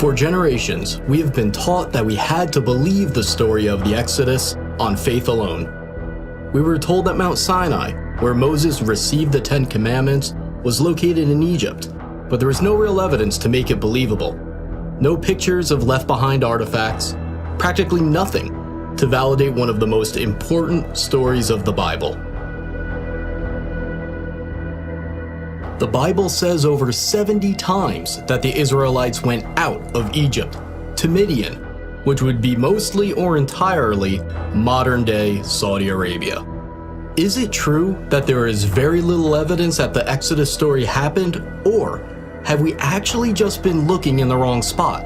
For generations, we have been taught that we had to believe the story of the Exodus on faith alone. We were told that Mount Sinai, where Moses received the Ten Commandments, was located in Egypt, but there was no real evidence to make it believable. No pictures of left-behind artifacts, practically nothing to validate one of the most important stories of the Bible. The Bible says over 70 times that the Israelites went out of Egypt to Midian, which would be mostly or entirely modern-day Saudi Arabia. Is it true that there is very little evidence that the Exodus story happened, or have we actually just been looking in the wrong spot?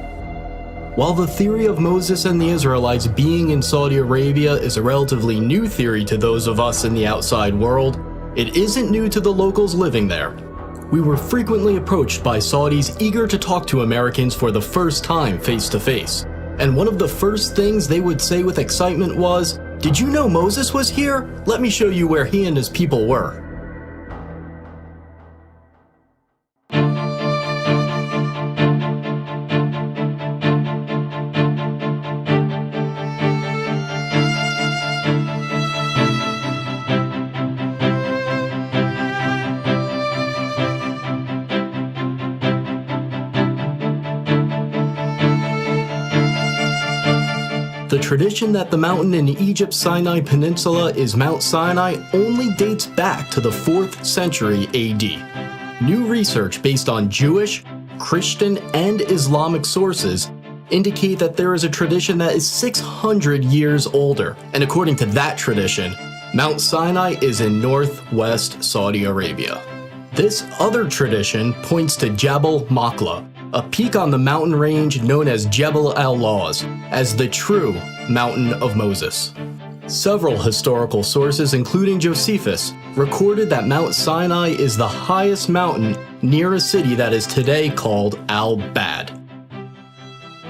While the theory of Moses and the Israelites being in Saudi Arabia is a relatively new theory to those of us in the outside world, it isn't new to the locals living there. We were frequently approached by Saudis eager to talk to Americans for the first time face to face. And one of the first things they would say with excitement was, "Did you know Moses was here? Let me show you where he and his people were." The tradition that the mountain in Egypt's Sinai Peninsula is Mount Sinai only dates back to the 4th century AD. New research based on Jewish, Christian, and Islamic sources indicate that there is a tradition that is 600 years older, and according to that tradition, Mount Sinai is in northwest Saudi Arabia. This other tradition points to Jabal Makla, a peak on the mountain range known as Jebel al-Lawz, as the true Mountain of Moses. Several historical sources, including Josephus, recorded that Mount Sinai is the highest mountain near a city that is today called Al-Bad.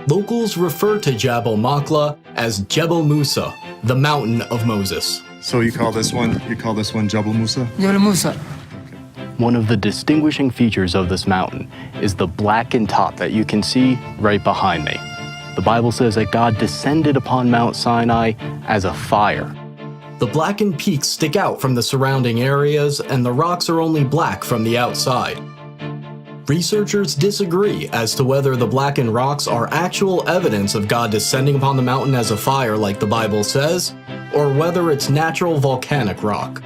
Locals refer to Jabal Makla as Jebel Musa, the Mountain of Moses. So you call this one Jabal Musa? Jebel Musa. One of the distinguishing features of this mountain is the blackened top that you can see right behind me. The Bible says that God descended upon Mount Sinai as a fire. The blackened peaks stick out from the surrounding areas, and the rocks are only black from the outside. Researchers disagree as to whether the blackened rocks are actual evidence of God descending upon the mountain as a fire like the Bible says, or whether it's natural volcanic rock.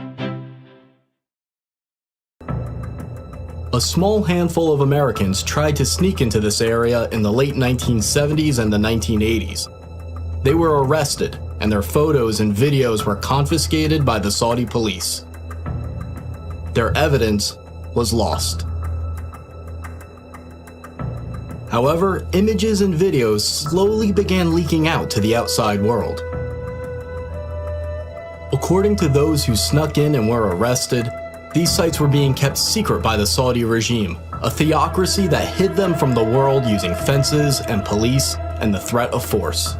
A small handful of Americans tried to sneak into this area in the late 1970s and the 1980s. They were arrested, and their photos and videos were confiscated by the Saudi police. Their evidence was lost. However, images and videos slowly began leaking out to the outside world. According to those who snuck in and were arrested, these sites were being kept secret by the Saudi regime, a theocracy that hid them from the world using fences and police and the threat of force.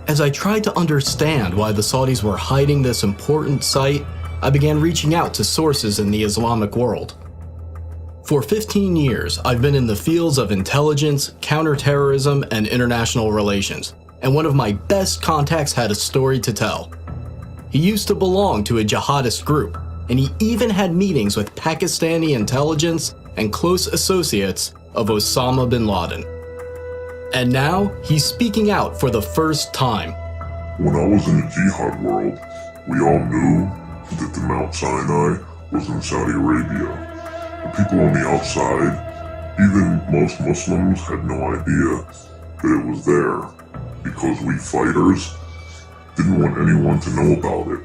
As I tried to understand why the Saudis were hiding this important site, I began reaching out to sources in the Islamic world. For 15 years, I've been in the fields of intelligence, counterterrorism, and international relations, and one of my best contacts had a story to tell. He used to belong to a jihadist group, and he even had meetings with Pakistani intelligence and close associates of Osama bin Laden. And now, he's speaking out for the first time. When I was in the jihad world, we all knew that the Mount Sinai was in Saudi Arabia. The people on the outside, even most Muslims, had no idea that it was there, because we fighters didn't want anyone to know about it.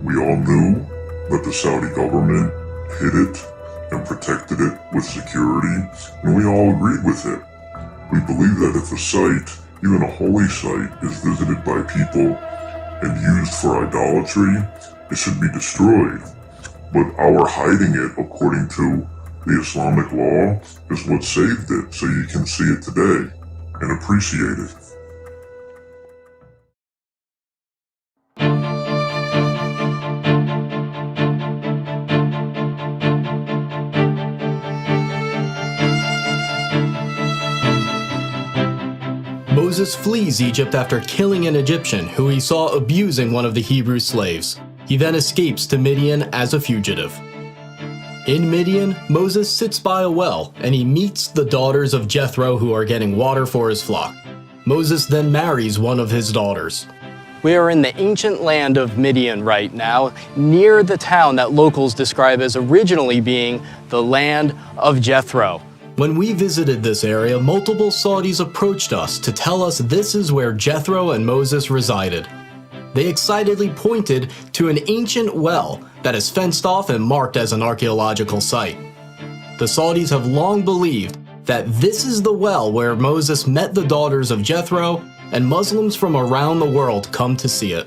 We all knew that the Saudi government hid it and protected it with security, and we all agreed with it. We believe that if a site, even a holy site, is visited by people and used for idolatry, it should be destroyed. But our hiding it, according to the Islamic law, is what saved it, so you can see it today and appreciate it. Moses flees Egypt after killing an Egyptian who he saw abusing one of the Hebrew slaves. He then escapes to Midian as a fugitive. In Midian, Moses sits by a well and he meets the daughters of Jethro who are getting water for his flock. Moses then marries one of his daughters. We are in the ancient land of Midian right now, near the town that locals describe as originally being the land of Jethro. When we visited this area, multiple Saudis approached us to tell us this is where Jethro and Moses resided. They excitedly pointed to an ancient well that is fenced off and marked as an archaeological site. The Saudis have long believed that this is the well where Moses met the daughters of Jethro, and Muslims from around the world come to see it.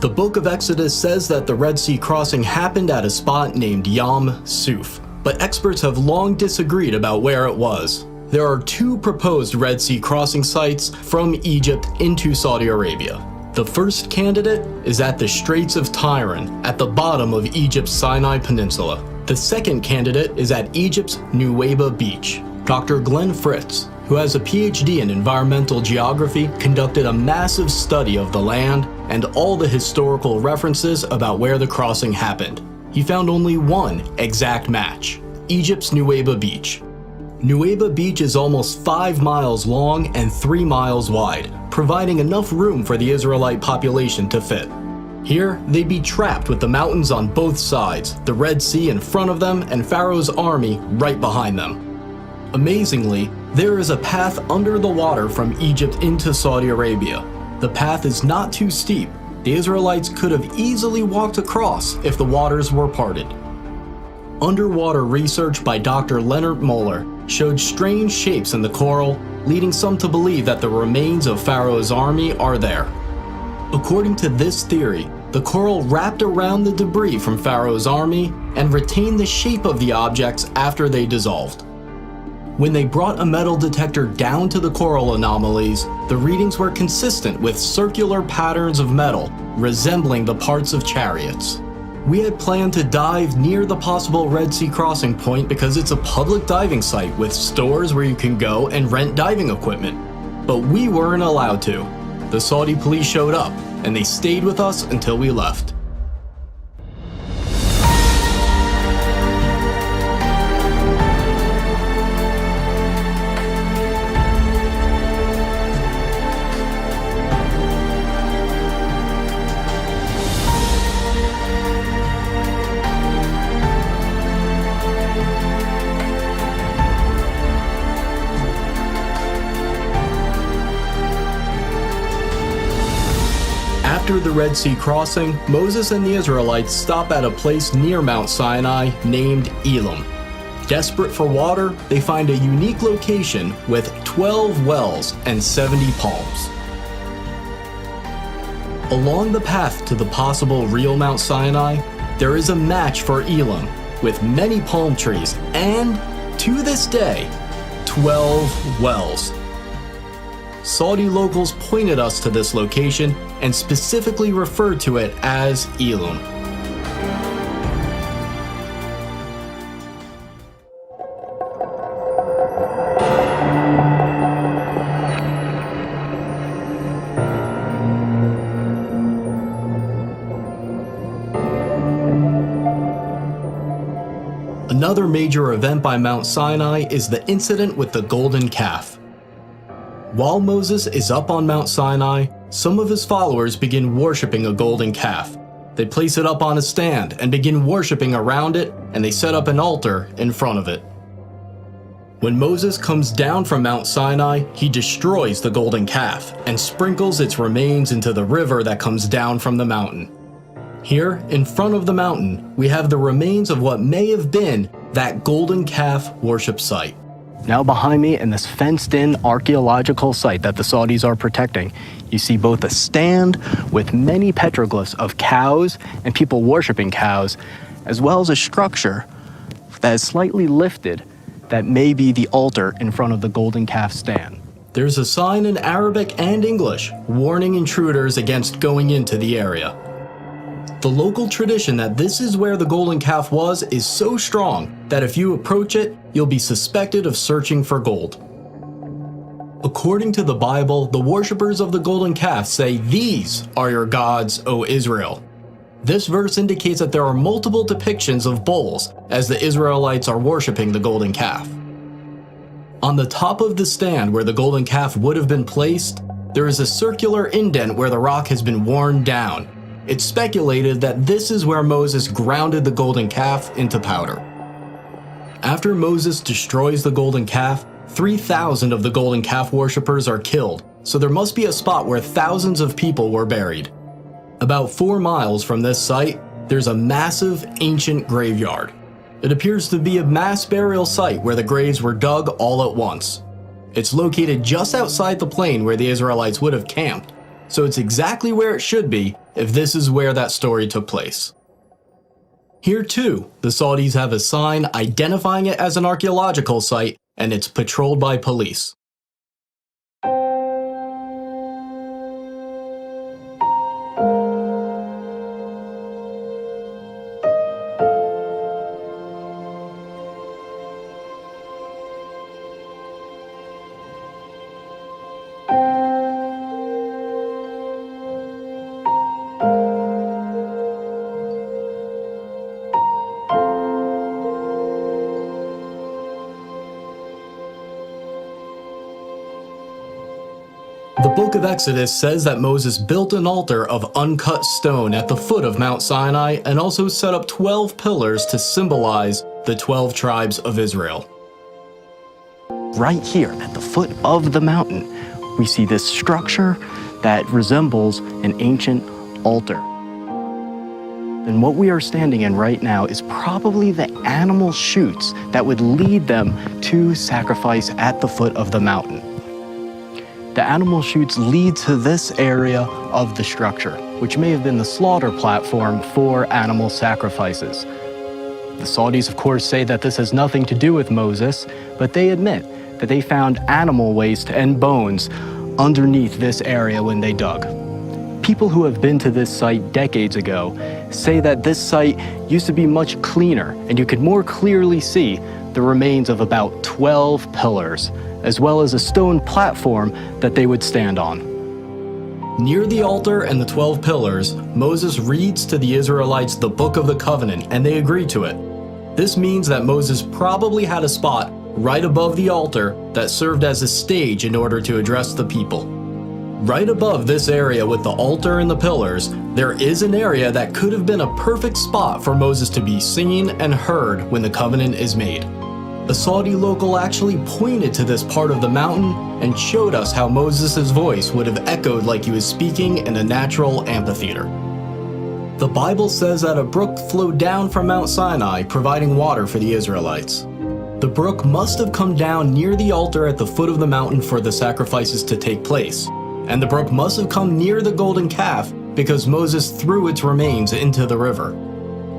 The book of Exodus says that the Red Sea crossing happened at a spot named Yam Suf, but experts have long disagreed about where it was. There are two proposed Red Sea crossing sites from Egypt into Saudi Arabia. The first candidate is at the Straits of Tiran, at the bottom of Egypt's Sinai Peninsula. The second candidate is at Egypt's Nuweiba Beach. Dr. Glenn Fritz, who has a PhD in environmental geography, conducted a massive study of the land and all the historical references about where the crossing happened. He found only one exact match: Egypt's Nuweiba Beach. Nuweiba Beach is almost 5 miles long and 3 miles wide, providing enough room for the Israelite population to fit. Here, they'd be trapped with the mountains on both sides, the Red Sea in front of them, and Pharaoh's army right behind them. Amazingly, there is a path under the water from Egypt into Saudi Arabia. The path is not too steep. The Israelites could have easily walked across if the waters were parted. Underwater research by Dr. Leonard Moeller showed strange shapes in the coral, leading some to believe that the remains of Pharaoh's army are there. According to this theory, the coral wrapped around the debris from Pharaoh's army and retained the shape of the objects after they dissolved. When they brought a metal detector down to the coral anomalies, the readings were consistent with circular patterns of metal resembling the parts of chariots. We had planned to dive near the possible Red Sea crossing point because it's a public diving site with stores where you can go and rent diving equipment. But we weren't allowed to. The Saudi police showed up, and they stayed with us until we left. After the Red Sea crossing, Moses and the Israelites stop at a place near Mount Sinai named Elim. Desperate for water, they find a unique location with 12 wells and 70 palms. Along the path to the possible real Mount Sinai, there is a match for Elim with many palm trees and, to this day, 12 wells. Saudi locals pointed us to this location and specifically referred to it as Elim. Another major event by Mount Sinai is the incident with the golden calf. While Moses is up on Mount Sinai, some of his followers begin worshiping a golden calf. They place it up on a stand and begin worshiping around it, and they set up an altar in front of it. When Moses comes down from Mount Sinai, he destroys the golden calf and sprinkles its remains into the river that comes down from the mountain. Here, in front of the mountain, we have the remains of what may have been that golden calf worship site. Now behind me, in this fenced-in archaeological site that the Saudis are protecting, you see both a stand with many petroglyphs of cows and people worshiping cows, as well as a structure that is slightly lifted that may be the altar in front of the golden calf stand. There's a sign in Arabic and English warning intruders against going into the area. The local tradition that this is where the golden calf was is so strong that if you approach it, you'll be suspected of searching for gold. According to the Bible, the worshippers of the golden calf say, "These are your gods, O Israel." This verse indicates that there are multiple depictions of bulls as the Israelites are worshiping the golden calf. On the top of the stand where the golden calf would have been placed, there is a circular indent where the rock has been worn down. It's speculated that this is where Moses grounded the golden calf into powder. After Moses destroys the golden calf, 3,000 of the golden calf worshippers are killed, so there must be a spot where thousands of people were buried. About 4 miles from this site, there's a massive ancient graveyard. It appears to be a mass burial site where the graves were dug all at once. It's located just outside the plain where the Israelites would have camped, so it's exactly where it should be if this is where that story took place. Here too, the Saudis have a sign identifying it as an archaeological site, and it's patrolled by police. The book of Exodus says that Moses built an altar of uncut stone at the foot of Mount Sinai and also set up 12 pillars to symbolize the 12 tribes of Israel. Right here at the foot of the mountain, we see this structure that resembles an ancient altar. And what we are standing in right now is probably the animal chutes that would lead them to sacrifice at the foot of the mountain. The animal chutes lead to this area of the structure, which may have been the slaughter platform for animal sacrifices. The Saudis, of course, say that this has nothing to do with Moses, but they admit that they found animal waste and bones underneath this area when they dug. People who have been to this site decades ago say that this site used to be much cleaner, and you could more clearly see the remains of about 12 pillars, as well as a stone platform that they would stand on. Near the altar and the 12 pillars, Moses reads to the Israelites the Book of the Covenant, and they agree to it. This means that Moses probably had a spot right above the altar that served as a stage in order to address the people. Right above this area with the altar and the pillars, there is an area that could have been a perfect spot for Moses to be seen and heard when the covenant is made. A Saudi local actually pointed to this part of the mountain and showed us how Moses' voice would have echoed like he was speaking in a natural amphitheater. The Bible says that a brook flowed down from Mount Sinai, providing water for the Israelites. The brook must have come down near the altar at the foot of the mountain for the sacrifices to take place, and the brook must have come near the golden calf because Moses threw its remains into the river.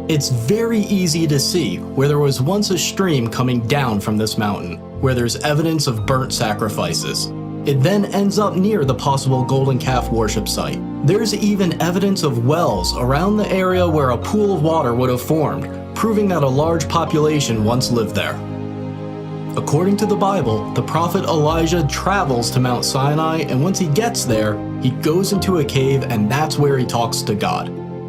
It's very easy to see where there was once a stream coming down from this mountain, where there's evidence of burnt sacrifices. It then ends up near the possible golden calf worship site. There's even evidence of wells around the area where a pool of water would have formed, proving that a large population once lived there. According to the Bible, the prophet Elijah travels to Mount Sinai, and once he gets there, he goes into a cave, and that's where he talks to God.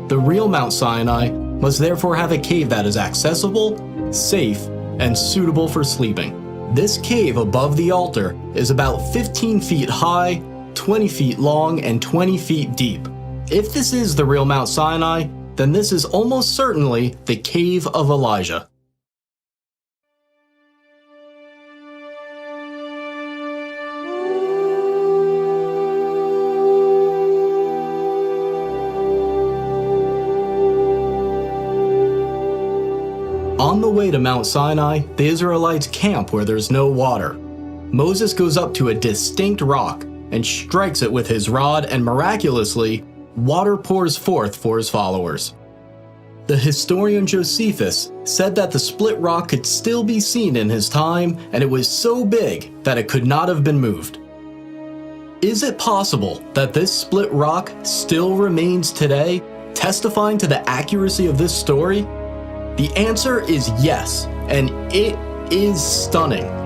The real Mount Sinai must therefore have a cave that is accessible, safe, and suitable for sleeping. This cave above the altar is about 15 feet high, 20 feet long, and 20 feet deep. If this is the real Mount Sinai, then this is almost certainly the Cave of Elijah. On the way to Mount Sinai, the Israelites camp where there's no water. Moses goes up to a distinct rock and strikes it with his rod, and miraculously, water pours forth for his followers. The historian Josephus said that the split rock could still be seen in his time, and it was so big that it could not have been moved. Is it possible that this split rock still remains today, testifying to the accuracy of this story? The answer is yes, and it is stunning.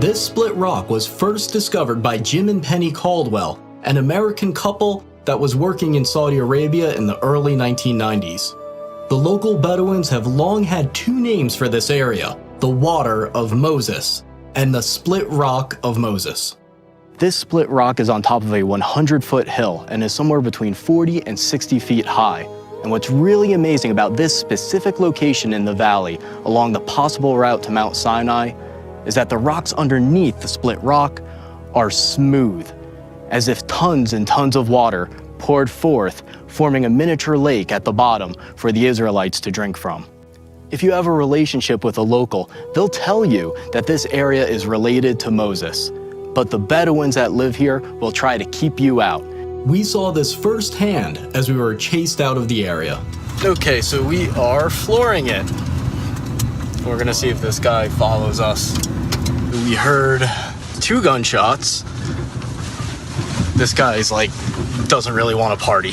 This split rock was first discovered by Jim and Penny Caldwell, an American couple that was working in Saudi Arabia in the early 1990s. The local Bedouins have long had two names for this area, the Water of Moses and the Split Rock of Moses. This split rock is on top of a 100-foot hill and is somewhere between 40 and 60 feet high. And what's really amazing about this specific location in the valley along the possible route to Mount Sinai is that the rocks underneath the split rock are smooth, as if tons and tons of water poured forth, forming a miniature lake at the bottom for the Israelites to drink from. If you have a relationship with a local, they'll tell you that this area is related to Moses, but the Bedouins that live here will try to keep you out. We saw this firsthand as we were chased out of the area. Okay, so we are flooring it. We're gonna see if this guy follows us. We heard 2 gunshots. This guy's like, doesn't really want to party.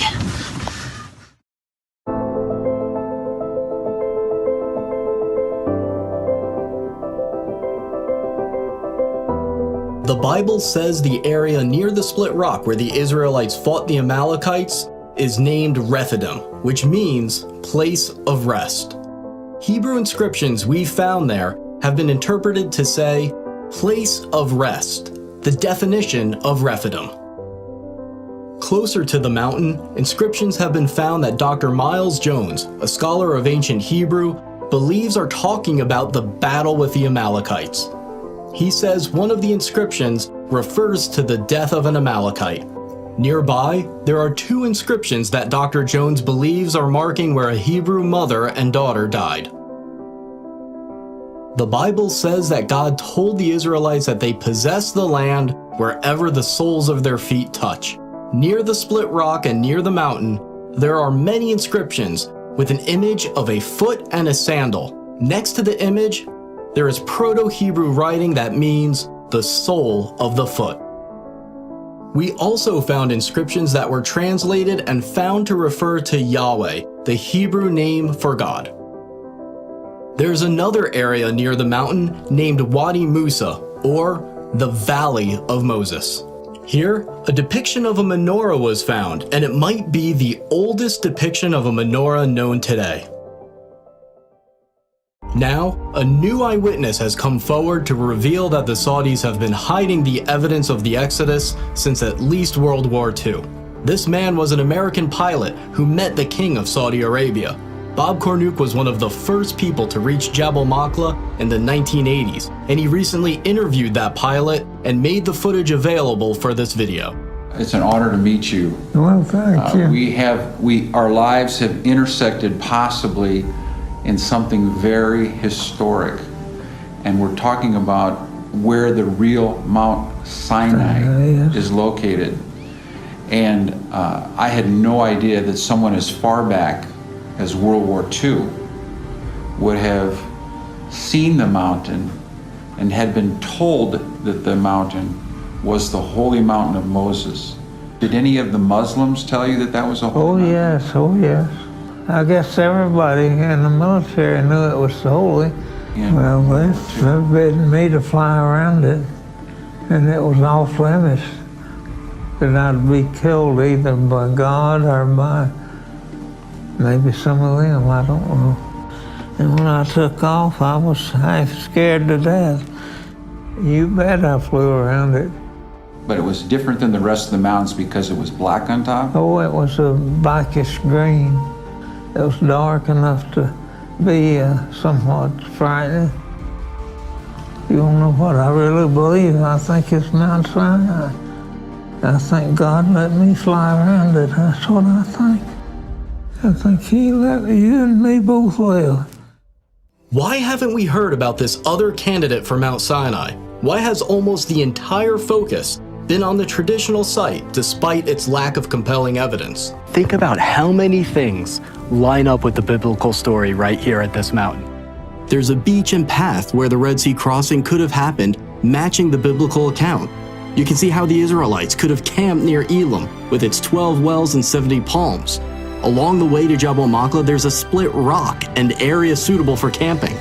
The Bible says the area near the split rock where the Israelites fought the Amalekites is named Rephidim, which means place of rest. Hebrew inscriptions we found there have been interpreted to say place of rest, the definition of Rephidim. Closer to the mountain, inscriptions have been found that Dr. Miles Jones, a scholar of ancient Hebrew, believes are talking about the battle with the Amalekites. He says one of the inscriptions refers to the death of an Amalekite. Nearby, there are 2 inscriptions that Dr. Jones believes are marking where a Hebrew mother and daughter died. The Bible says that God told the Israelites that they possess the land wherever the soles of their feet touch. Near the split rock and near the mountain, there are many inscriptions with an image of a foot and a sandal. Next to the image, there is Proto-Hebrew writing that means the sole of the foot. We also found inscriptions that were translated and found to refer to Yahweh, the Hebrew name for God. There's another area near the mountain named Wadi Musa, or the Valley of Moses. Here, a depiction of a menorah was found, and it might be the oldest depiction of a menorah known today. Now, a new eyewitness has come forward to reveal that the Saudis have been hiding the evidence of the Exodus since at least World War II. This man was an American pilot who met the king of Saudi Arabia. Bob Cornuke was one of the first people to reach Jabal Maqla in the 1980s, and he recently interviewed that pilot and made the footage available for this video. It's an honor to meet you. Well, thank you. Our lives have intersected possibly in something very historic, and we're talking about where the real Mount Sinai is located. And I had no idea that someone as far back as World War II would have seen the mountain and had been told that the mountain was the holy mountain of Moses. Did any of the Muslims tell you that that was a holy mountain? Oh yes. I guess everybody in the military knew it was holy. Yeah. Well, they forbidden me to fly around it, and it was off limits that I'd be killed either by God or by maybe some of them, I don't know. And when I took off, I was half scared to death. You bet I flew around it. But it was different than the rest of the mountains because it was black on top? Oh, it was a blackish green. It was dark enough to be somewhat frightening. You don't know what I really believe. I think it's Mount Sinai. I think God let me fly around it. That's what I think. I think He let you and me both live. Why haven't we heard about this other candidate for Mount Sinai? Why has almost the entire focus been on the traditional site despite its lack of compelling evidence. Think about how many things line up with the biblical story right here at this mountain. There's a beach and path where the Red Sea crossing could have happened, matching the biblical account. You can see how the Israelites could have camped near Elim with its 12 wells and 70 palms. Along the way to Jabal Machlah, there's a split rock and area suitable for camping.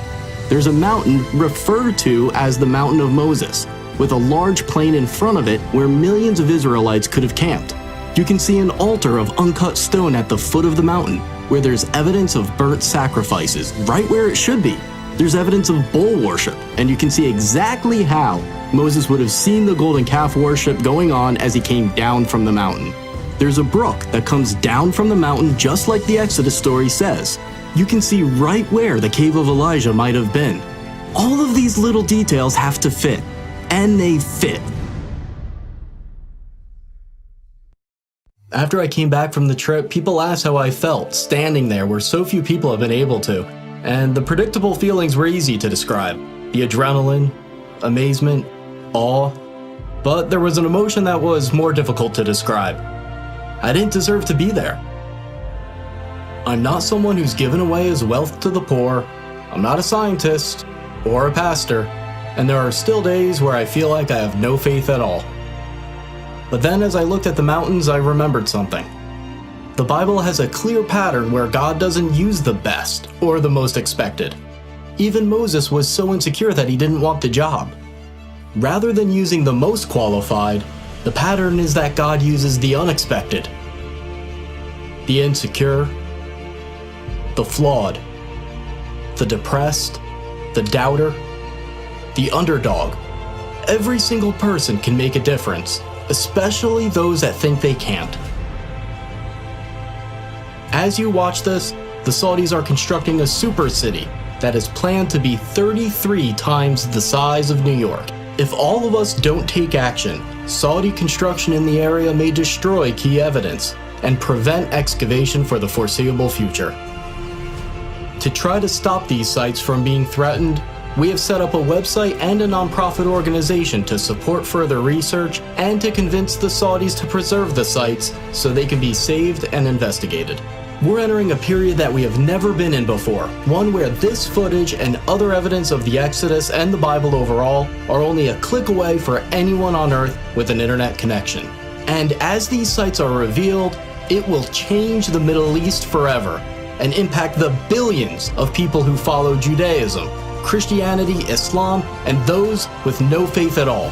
There's a mountain referred to as the Mountain of Moses, with a large plain in front of it where millions of Israelites could have camped. You can see an altar of uncut stone at the foot of the mountain, where there's evidence of burnt sacrifices, right where it should be. There's evidence of bull worship, and you can see exactly how Moses would have seen the golden calf worship going on as he came down from the mountain. There's a brook that comes down from the mountain just like the Exodus story says. You can see right where the cave of Elijah might have been. All of these little details have to fit, and they fit. After I came back from the trip, people asked how I felt standing there where so few people have been able to. And the predictable feelings were easy to describe. The adrenaline, amazement, awe. But there was an emotion that was more difficult to describe. I didn't deserve to be there. I'm not someone who's given away his wealth to the poor. I'm not a scientist or a pastor. And there are still days where I feel like I have no faith at all. But then as I looked at the mountains, I remembered something. The Bible has a clear pattern where God doesn't use the best or the most expected. Even Moses was so insecure that he didn't want the job. Rather than using the most qualified, the pattern is that God uses the unexpected, the insecure, the flawed, the depressed, the doubter, the underdog. Every single person can make a difference, especially those that think they can't. As you watch this, the Saudis are constructing a super city that is planned to be 33 times the size of New York. If all of us don't take action, Saudi construction in the area may destroy key evidence and prevent excavation for the foreseeable future. To try to stop these sites from being threatened, we have set up a website and a nonprofit organization to support further research and to convince the Saudis to preserve the sites so they can be saved and investigated. We're entering a period that we have never been in before, one where this footage and other evidence of the Exodus and the Bible overall are only a click away for anyone on Earth with an internet connection. And as these sites are revealed, it will change the Middle East forever and impact the billions of people who follow Judaism, Christianity, Islam, and those with no faith at all.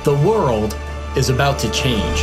The world is about to change.